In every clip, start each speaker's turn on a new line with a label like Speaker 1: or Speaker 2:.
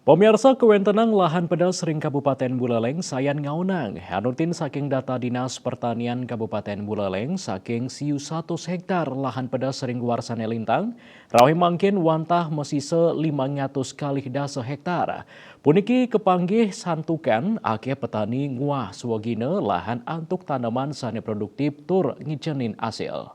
Speaker 1: Pemirsa kewentenang lahan pedas ring Kabupaten Buleleng sayan ngaunang. Hanutin saking data Dinas Pertanian Kabupaten Buleleng saking siu 100 hektar lahan pedas ring Warsane Lintang, rawe mangkin wantah mesise 500 kali dasa hektar. Puniki kepanggih santukan ake petani nguah suwagine lahan antuk tanaman sane produktif tur ngicenin asil.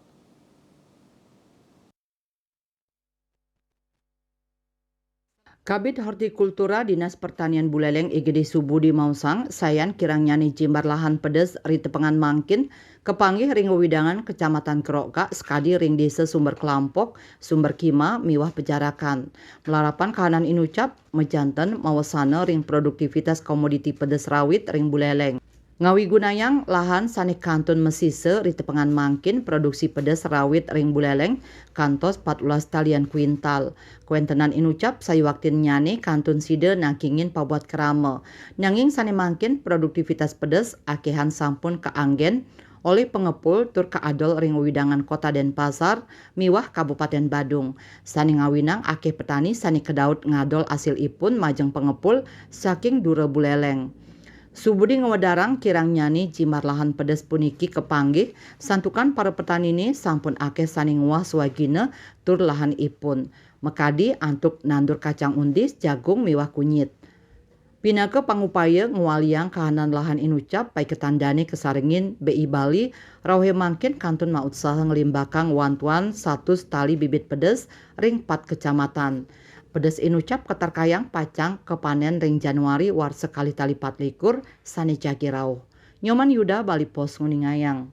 Speaker 2: Kabid Hortikultura Dinas Pertanian Buleleng IGD Subudi Mausang, sayan kirang nyani jimbar lahan pedes ritepengan mangkin, kepanggih ring Wewidangan Kecamatan Keroka, skadi ring desa Sumber Kelampok, Sumber Kima, Miwah Pejarakan. Melarapan kahanan inucap, mejanten mawasana ring produktivitas komoditi pedes rawit ring Buleleng. Ngawi gunayang lahan sanik kantun mesise ritepengan mangkin produksi pedas rawit ring Buleleng kantos 14 talian kuintal. Kuentenan inucap sayu waktin nyane kantun side nakingin pabuat kerama. Nyanging sane mangkin produktivitas pedas akehan sampun keanggen oleh pengepul tur kaadol ring widangan kota Denpasar miwah Kabupaten Badung. Sani ngawinang akeh petani sani kedaud ngadol asil ipun majeng pengepul saking dura Buleleng. Subudi ngewedarang kirang nyani jimar lahan pedes puniki kepanggih santukan para petani ini sampun akeh saning wah swagina tur lahan ipun. Mekadi antuk nandur kacang undis, jagung, miwah kunyit. Pinake pangupaya ngualiang kahanan lahan inucap pai ketandani kesaringin BI Bali rauhe mangkin kantun mausaha ngelimbakang wantuan 100 tali bibit pedes ring 4 kecamatan. Pedes inucap keterkayang pacang kepanen ring Januari war sekali tali 4 likur sani jagi rauh. Nyoman Yuda Bali Pos Nguningayang.